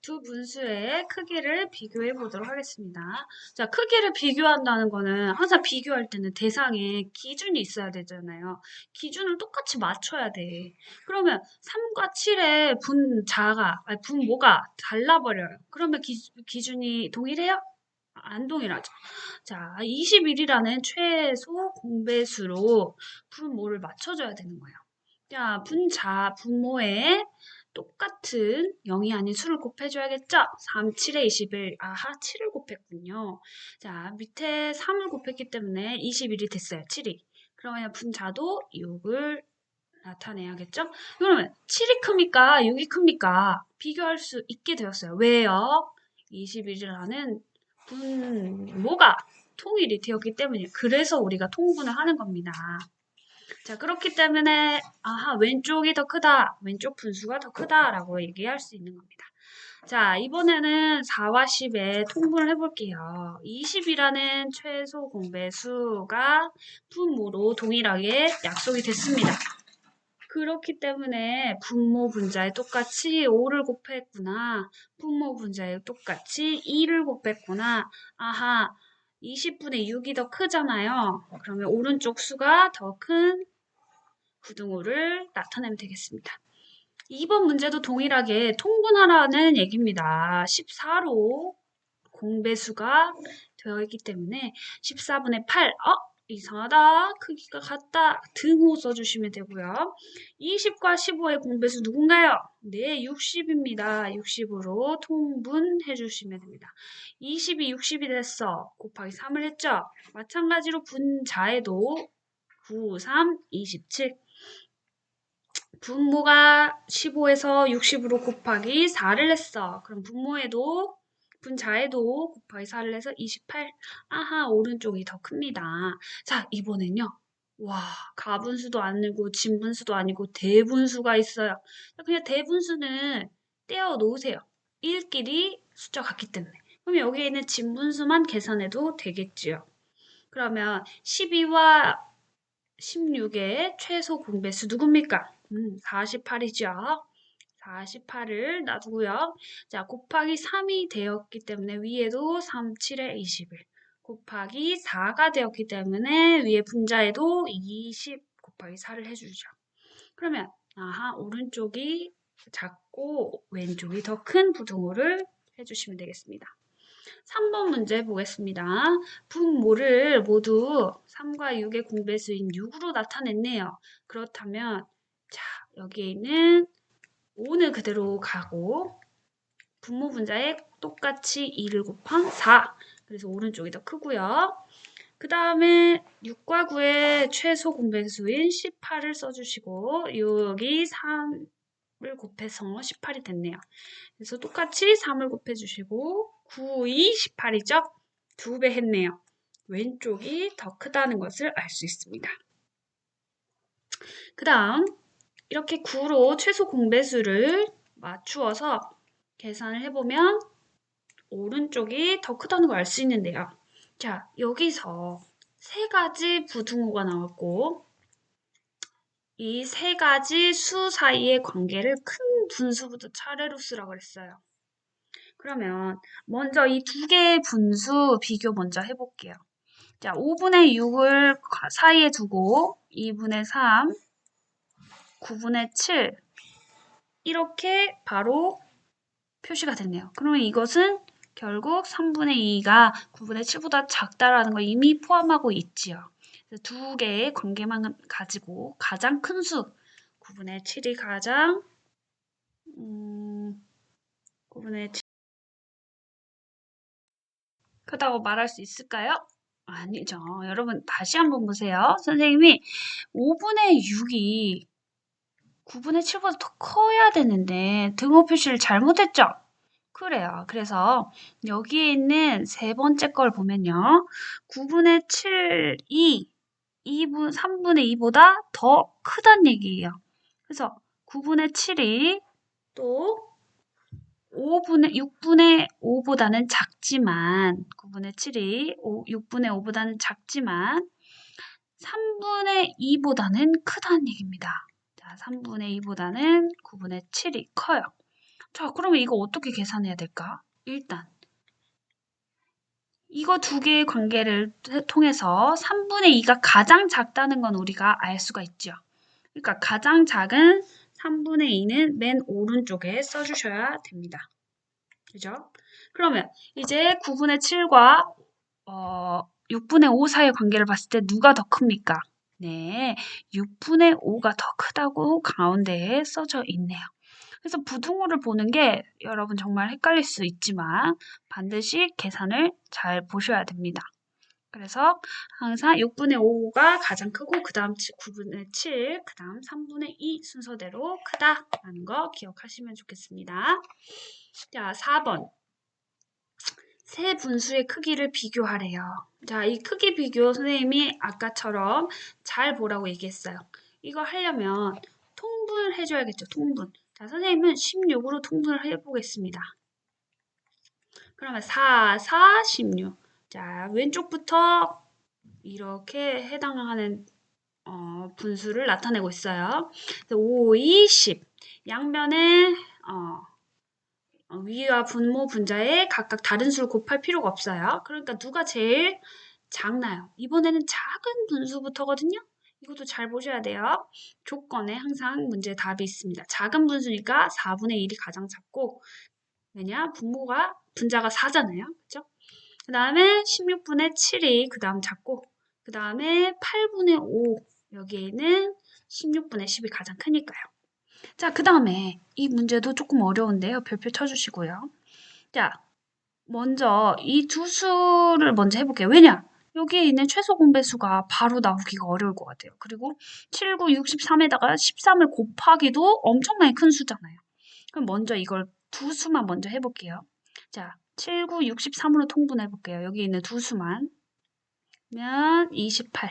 두 분수의 크기를 비교해 보도록 하겠습니다. 자, 크기를 비교한다는 거는 항상 비교할 때는 대상에 기준이 있어야 되잖아요. 기준을 똑같이 맞춰야 돼. 그러면 3과 7의 분모가 달라버려요. 그러면 기준이 동일해요? 안 동일하죠. 자, 21이라는 최소 공배수로 분모를 맞춰줘야 되는 거예요. 자, 분모에 똑같은 0이 아닌 수를 곱해줘야겠죠? 3, 7에 21. 아하, 7을 곱했군요. 자, 밑에 3을 곱했기 때문에 21이 됐어요. 7이. 그러면 분자도 6을 나타내야겠죠? 그러면 7이 큽니까? 6이 큽니까? 비교할 수 있게 되었어요. 왜요? 21이라는 분모가 통일이 되었기 때문이에요. 그래서 우리가 통분을 하는 겁니다. 자, 그렇기 때문에 아하, 왼쪽이 더 크다. 왼쪽 분수가 더 크다라고 얘기할 수 있는 겁니다. 자, 이번에는 4와 10의 통분을 해볼게요. 20이라는 최소 공배수가 분모로 동일하게 약속이 됐습니다. 그렇기 때문에 분모 분자에 똑같이 5를 곱했구나. 분모 분자에 똑같이 2를 곱했구나. 아하, 20분의 6이 더 크잖아요. 그러면 오른쪽 수가 더 큰 부등호를 나타내면 되겠습니다. 2번 문제도 동일하게 통분하라는 얘기입니다. 14로 공배수가 되어 있기 때문에 14분의 8, 이상하다. 크기가 같다. 등호 써주시면 되고요. 20과 15의 공배수 누군가요? 네, 60입니다. 60으로 통분해 주시면 됩니다. 20이 60이 됐어. 곱하기 3을 했죠? 마찬가지로 분자에도 9, 3, 27. 분모가 15에서 60으로 곱하기 4를 했어. 그럼 분자에도 곱하기 4를 해서 28. 아하, 오른쪽이 더 큽니다. 자, 이번엔요. 와, 가분수도 아니고 진분수도 아니고 대분수가 있어요. 그냥 대분수는 떼어 놓으세요. 1끼리 숫자 같기 때문에. 그럼 여기에 있는 진분수만 계산해도 되겠지요. 그러면 12와 16의 최소 공배수 누굽니까? 48이죠. 48을 놔두고요. 자, 곱하기 3이 되었기 때문에 위에도 3, 7에 21. 곱하기 4가 되었기 때문에 위에 분자에도 20 곱하기 4를 해주죠. 그러면 아하, 오른쪽이 작고 왼쪽이 더 큰 부등호를 해주시면 되겠습니다. 3번 문제 보겠습니다. 분모를 모두 3과 6의 공배수인 6으로 나타냈네요. 그렇다면 자, 여기에 있는 5는 그대로 가고 분모 분자에 똑같이 2를 곱한 4. 그래서 오른쪽이 더 크고요. 그 다음에 6과 9의 최소 공배수인 18을 써주시고 여기 3을 곱해서 18이 됐네요. 그래서 똑같이 3을 곱해주시고 9, 2, 18이죠? 2배 했네요. 왼쪽이 더 크다는 것을 알 수 있습니다. 그 다음 이렇게 9로 최소 공배수를 맞추어서 계산을 해보면 오른쪽이 더 크다는 걸 알 수 있는데요. 자, 여기서 세 가지 부등호가 나왔고 이 세 가지 수 사이의 관계를 큰 분수부터 차례로 쓰라고 그랬어요. 그러면 먼저 이 두 개의 분수 비교 먼저 해볼게요. 자, 5분의 6을 사이에 두고 2분의 3, 9분의 7 이렇게 바로 표시가 됐네요. 그러면 이것은 결국 3분의 2가 9분의 7보다 작다라는 걸 이미 포함하고 있지요. 두 개의 관계만 가지고 가장 큰 수, 9분의 7이 가장 9분의 7 크다고 말할 수 있을까요? 아니죠. 여러분 다시 한번 보세요. 선생님이 5분의 6이 9분의 7보다 더 커야 되는데 등호 표시를 잘못했죠? 그래요. 그래서 여기에 있는 세 번째 걸 보면요. 9분의 7이 3분의 2보다 더 크다는 얘기예요. 그래서 9분의 7이 또 6분의 5보다는 작지만 9분의 7이 6분의 5보다는 작지만 3분의 2보다는 크다는 얘기입니다. 자, 3분의 2보다는 9분의 7이 커요. 자, 그러면 이거 어떻게 계산해야 될까? 일단 이거 두 개의 관계를 통해서 3분의 2가 가장 작다는 건 우리가 알 수가 있죠. 그러니까 가장 작은 3분의 2는 맨 오른쪽에 써주셔야 됩니다. 그죠? 그러면 이제 9분의 7과 6분의 5 사이의 관계를 봤을 때 누가 더 큽니까? 네, 6분의 5가 더 크다고 가운데에 써져 있네요. 그래서 부등호를 보는 게 여러분 정말 헷갈릴 수 있지만 반드시 계산을 잘 보셔야 됩니다. 그래서 항상 6분의 5가 가장 크고 그 다음 9분의 7, 그 다음 3분의 2 순서대로 크다라는 거 기억하시면 좋겠습니다. 자, 4번. 세 분수의 크기를 비교하래요. 자, 이 크기 비교 선생님이 아까처럼 잘 보라고 얘기했어요. 이거 하려면 통분을 해줘야겠죠, 통분. 자, 선생님은 16으로 통분을 해보겠습니다. 그러면 4, 4, 16. 자, 왼쪽부터 이렇게 해당하는 분수를 나타내고 있어요. 5, 2, 10. 양면에 위와 분모 분자에 각각 다른 수를 곱할 필요가 없어요. 그러니까 누가 제일 작나요? 이번에는 작은 분수부터거든요. 이것도 잘 보셔야 돼요. 조건에 항상 문제 답이 있습니다. 작은 분수니까 4분의 1이 가장 작고 왜냐? 분자가 4잖아요. 그죠? 그 다음에 16분의 7이 그 다음 작고 그 다음에 8분의 5 여기에는 16분의 10이 가장 크니까요. 자, 그 다음에 이 문제도 조금 어려운데요. 별표 쳐주시고요. 자, 먼저 이 두 수를 먼저 해볼게요. 왜냐? 여기에 있는 최소 공배수가 바로 나오기가 어려울 것 같아요. 그리고 7, 9, 63에다가 13을 곱하기도 엄청나게 큰 수잖아요. 그럼 먼저 이걸 두 수만 먼저 해볼게요. 자, 7, 9, 63으로 통분해볼게요. 여기 있는 두 수만. 그러면 28,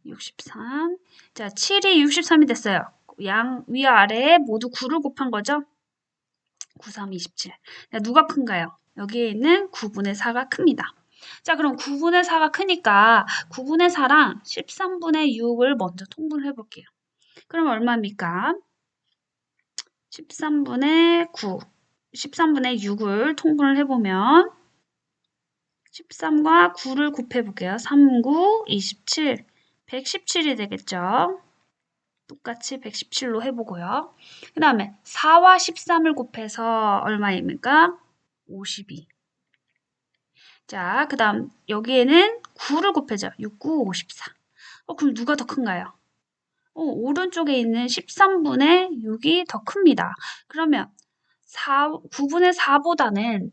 63. 자, 7이 63이 됐어요. 양 위아래 모두 9를 곱한 거죠? 9, 3, 27. 자, 누가 큰가요? 여기에 있는 9분의 4가 큽니다. 자, 그럼 9분의 4가 크니까 9분의 4랑 13분의 6을 먼저 통분을 해볼게요. 그럼 얼마입니까? 13분의 9, 13분의 6을 통분을 해보면 13과 9를 곱해볼게요. 3, 9, 27, 117이 되겠죠? 똑같이 117로 해보고요. 그 다음에 4와 13을 곱해서 얼마입니까? 52. 자, 그 다음 여기에는 9를 곱해줘. 6, 9, 54. 그럼 누가 더 큰가요? 오른쪽에 있는 13분의 6이 더 큽니다. 그러면 9분의 4보다는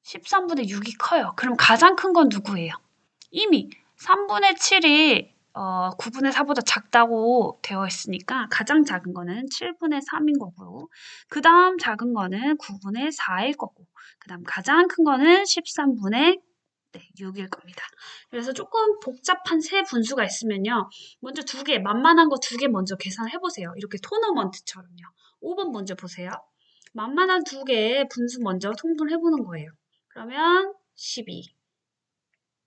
13분의 6이 커요. 그럼 가장 큰 건 누구예요? 이미 3분의 7이 9분의 4보다 작다고 되어 있으니까 가장 작은 거는 7분의 3인 거고요. 그 다음 작은 거는 9분의 4일 거고 그 다음 가장 큰 거는 13분의 6일 겁니다. 그래서 조금 복잡한 세 분수가 있으면요. 먼저 두 개, 만만한 거 두 개 먼저 계산해 보세요. 이렇게 토너먼트처럼요. 5번 먼저 보세요. 만만한 두 개의 분수 먼저 통분해 보는 거예요. 그러면 12,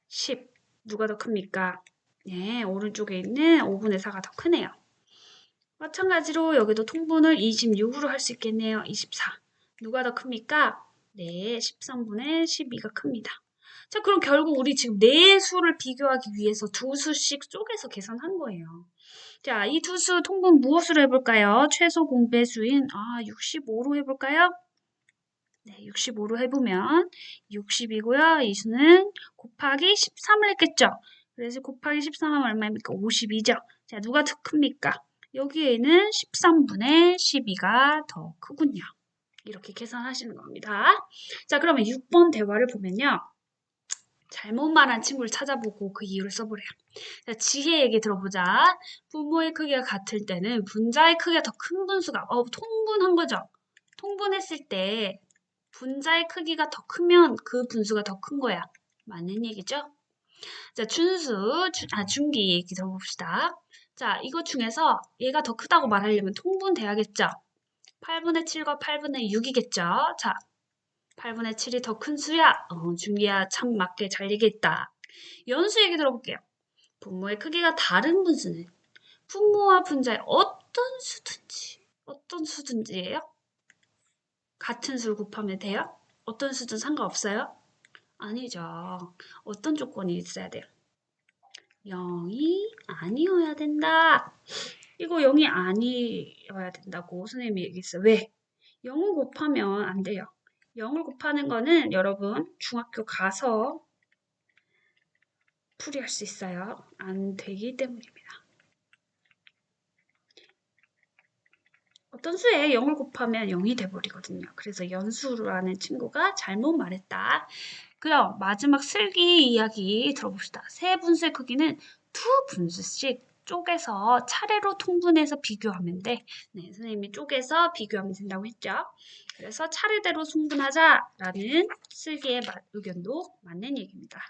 10. 누가 더 큽니까? 네, 오른쪽에 있는 5분의 4가 더 크네요. 마찬가지로 여기도 통분을 26으로 할 수 있겠네요. 24. 누가 더 큽니까? 네, 13분의 12가 큽니다. 자, 그럼 결국 우리 지금 네 수를 비교하기 위해서 두 수씩 쪼개서 계산한 거예요. 자, 이 두 수 통분 무엇으로 해볼까요? 최소 공배수인 65로 해볼까요? 네, 65로 해보면 60이고요. 이 수는 곱하기 13을 했겠죠? 그래서 곱하기 13하면 얼마입니까? 52죠? 자, 누가 더 큽니까? 여기에는 13분의 12가 더 크군요. 이렇게 계산하시는 겁니다. 자, 그러면 6번 대화를 보면요. 잘못 말한 친구를 찾아보고 그 이유를 써보래요. 자, 지혜 얘기 들어보자. 분모의 크기가 같을 때는 분자의 크기가 더 큰 분수가 통분한 거죠. 통분했을 때 분자의 크기가 더 크면 그 분수가 더 큰 거야. 맞는 얘기죠? 자, 중기 얘기 들어봅시다. 자, 이거 중에서 얘가 더 크다고 말하려면 통분돼야겠죠? 8분의 7과 8분의 6이겠죠? 자, 8분의 7이 더 큰 수야. 중기야 참 맞게 잘 얘기했다. 연수 얘기 들어볼게요. 분모의 크기가 다른 분수는 분모와 분자의 어떤 수든지예요? 같은 수를 곱하면 돼요? 어떤 수든 상관없어요? 아니죠. 어떤 조건이 있어야 돼요? 0이 아니어야 된다. 이거 0이 아니어야 된다고 선생님이 얘기했어요. 왜? 0을 곱하면 안 돼요. 0을 곱하는 거는 여러분 중학교 가서 풀이할 수 있어요. 안 되기 때문입니다. 어떤 수에 0을 곱하면 0이 돼버리거든요. 그래서 연수라는 친구가 잘못 말했다. 그럼 마지막 슬기 이야기 들어봅시다. 세 분수의 크기는 두 분수씩 쪼개서 차례로 통분해서 비교하면 돼. 네, 선생님이 쪼개서 비교하면 된다고 했죠. 그래서 차례대로 통분하자라는 슬기의 의견도 맞는 얘기입니다.